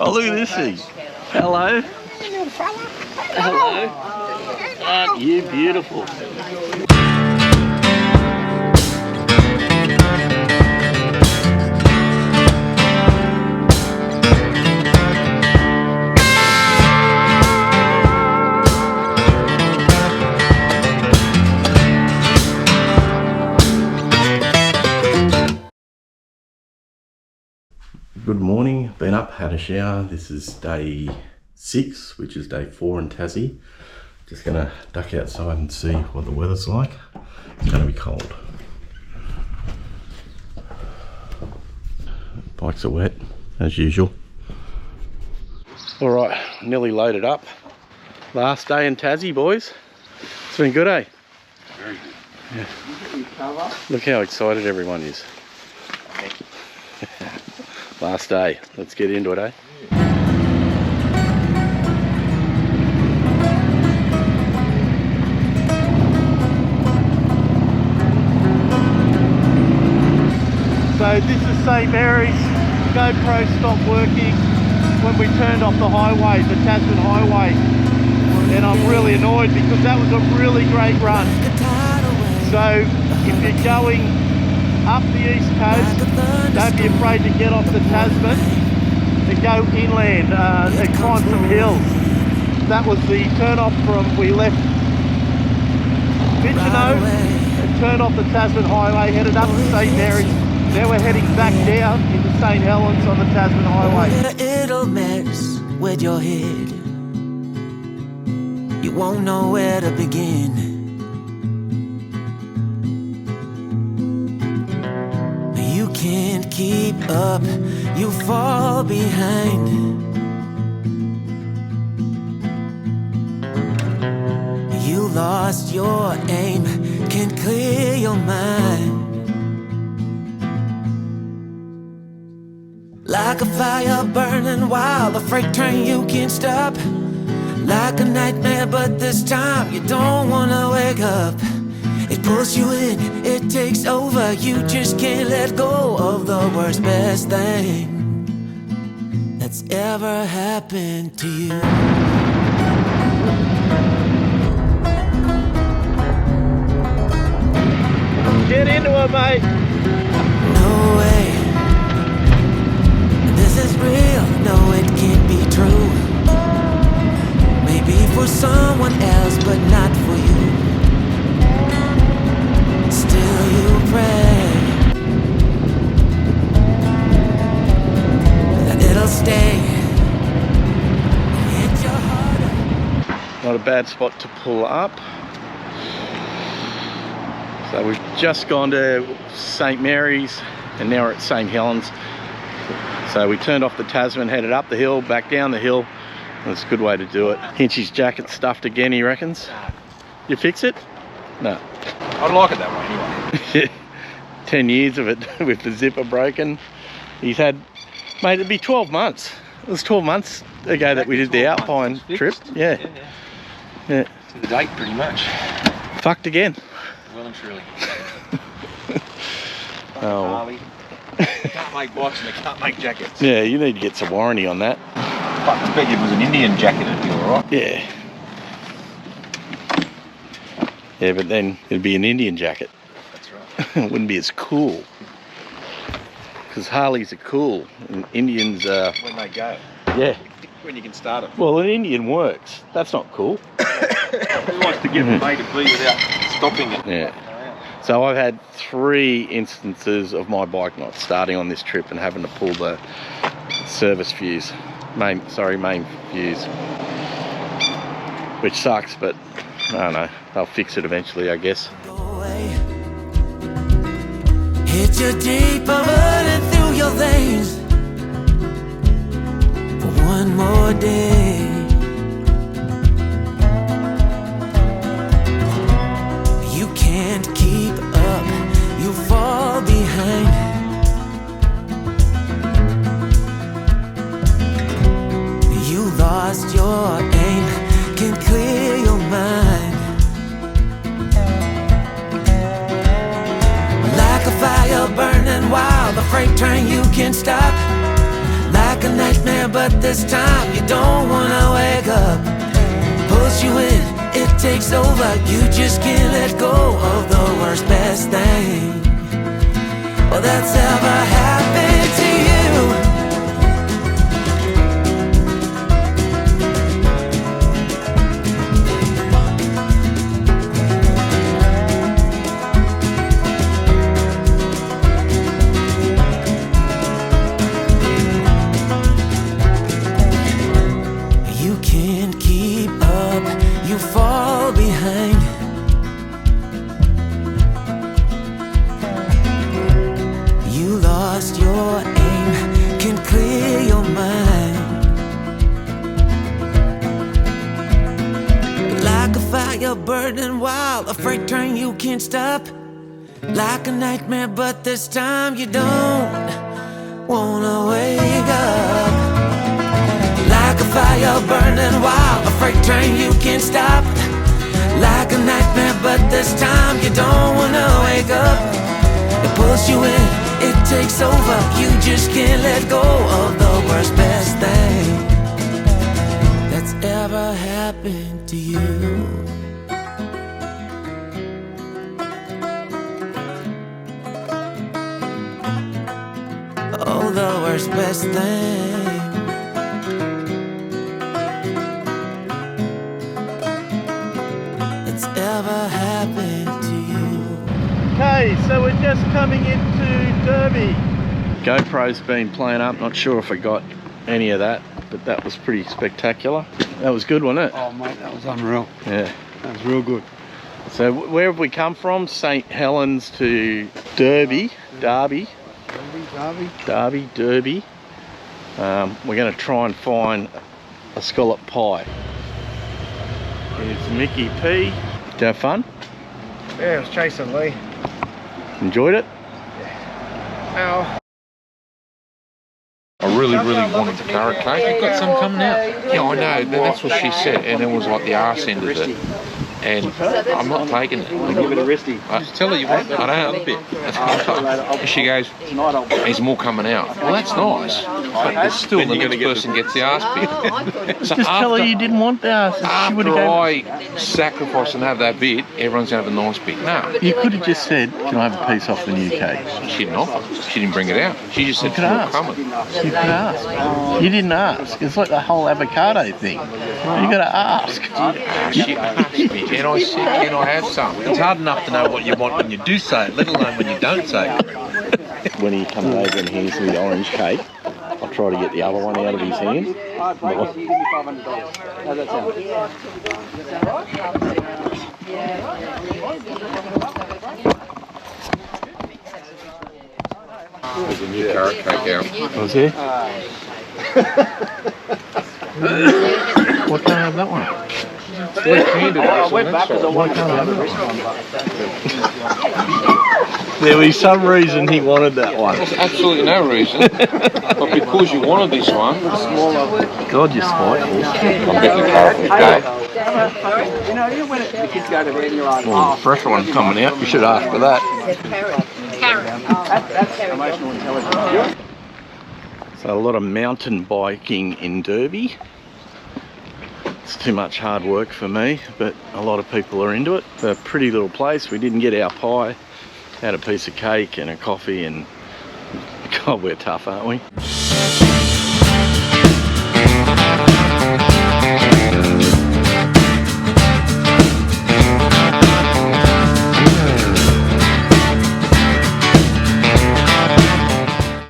Oh, look at this thing. Hello. Hello. Aren't you beautiful? Good morning, been up, had a shower. This is day 6, which is day 4 in Tassie. Just gonna duck outside and see what the weather's like. It's gonna be cold. Bikes are wet, as usual. All right, nearly loaded up. Last day in Tassie, boys. It's been good, eh? Very good. Yeah. Look how excited everyone is. Last day. Let's get into it, eh? So this is St Mary's. GoPro stopped working when we turned off the highway, the Tasman highway. And I'm really annoyed because that was a really great run. So if you're going up the east coast, don't be afraid to get off the Tasman and go inland and climb some hills. That was the turn off from, we left Bicheno and turned off the Tasman highway, headed up to St Mary's. Now we're heading back down into St Helens on the Tasman highway. It'll mess with your head. You won't know where to begin. Can't keep up, you fall behind. You lost your aim, can't clear your mind. Like a fire burning wild, a freight train you can't stop. Like a nightmare, but this time you don't wanna wake up. It pulls you in, it takes over. You just can't let go of the worst, best thing that's ever happened to you. Get into it, mate. No way, this is real. No, it can't be true. Maybe for someone else, but not for you. Still you pray that it'll stay. Hit your heart. Not a bad spot to pull up. So we've just gone to St Mary's and now we're at St Helens. So we turned off the Tasman, headed up the hill, back down the hill. That's a good way to do it. Hinchy's jacket stuffed again, he reckons. You fix it? No. I'd like it that way anyway. 10 years of it with the zipper broken. He's had, mate, it'd be 12 months. It was 12 months ago that we did the Alpine trip. Yeah. To the date, pretty much. Fucked again. Well and truly. Oh. Harley. They can't make bikes and they can't make jackets. Yeah, you need to get some warranty on that. Fuck, I bet if it was an Indian jacket it'd be alright. Yeah. Yeah, but then it'd be an Indian jacket. That's right. It wouldn't be as cool. Because Harleys are cool and Indians are... When they go. Yeah. When you can start it. Well, an Indian works. That's not cool. Who wants to give a mate a B without stopping it? Yeah. So I've had 3 instances of my bike not starting on this trip and having to pull the service fuse. Main fuse. Which sucks, but I don't know. They'll fix it eventually, I guess. Hit you deeper, burning through your veins for one more day. You can't keep up, you fall behind. You lost your aim, can't clear your mind. Like a fire burning wild, a freight train you can't stop. Like a nightmare, but this time you don't wanna wake up. Pulls you in, it takes over. You just can't let go of the worst, best thing that's ever happened to you. Fall behind. You lost your aim, can clear your mind. Like a fire burning wild, a freight train you can't stop. Like a nightmare, but this time you don't wanna wake up. Like a fire burning wild, a freight train you can't stop. Like a nightmare, but this time you don't wanna wake up. It pulls you in, it takes over. You just can't let go of the worst, best thing that's ever happened to you. Oh, the worst, best thing ever happened to you. Okay, so we're just coming into Derby. GoPro's been playing up, not sure if I got any of that, but that was pretty spectacular. That was good, wasn't it? Oh mate, that was unreal. Yeah. That was real good. So where have we come from? St Helens to Derby. Derby. We're going to try and find a scallop pie. Here's Mickey P. Did you have fun? Yeah, it was chasing Lee. Enjoyed it? Ow. I really wanted the carrot cake. You've got some coming out. Yeah, I know. That's what she said. And it was like the arse end of it. And I'm not taking it. Give it a resty. Just tell her you want it. I don't have a bit. And she goes, there's more coming out. Well, that's nice. But there's still the next person gets the arse bit. So just tell her you didn't want the arse. After I sacrifice and have that bit, everyone's going to have the nice bit. No. You could have just said, can I have a piece off the new cake? She didn't offer. She didn't bring it out. She just said, more coming. You could ask. You didn't ask. It's like the whole avocado thing. You got to ask. She asked me. And I said, can I have some? It's hard enough to know what you want when you do say it, let alone when you don't say it. When he comes over and hands me the orange cake, I'll try to get the other one out of his hand. You give me $500. How's that sound? There's a new carrot cake out. Was there? Why can't I have that one? I went back because I wanted to have the There was some reason he wanted that one. There's absolutely no reason. But because you wanted this one, God, you're spiteful. I'm getting the carrot cake. You know when the kids go to bed and you're like, Well, the fresh one coming out, you should ask for that. that's emotional intelligence. So a lot of mountain biking in Derby. It's too much hard work for me, but a lot of people are into it. It's a pretty little place. We didn't get our pie, had a piece of cake and a coffee, and God, we're tough, aren't we?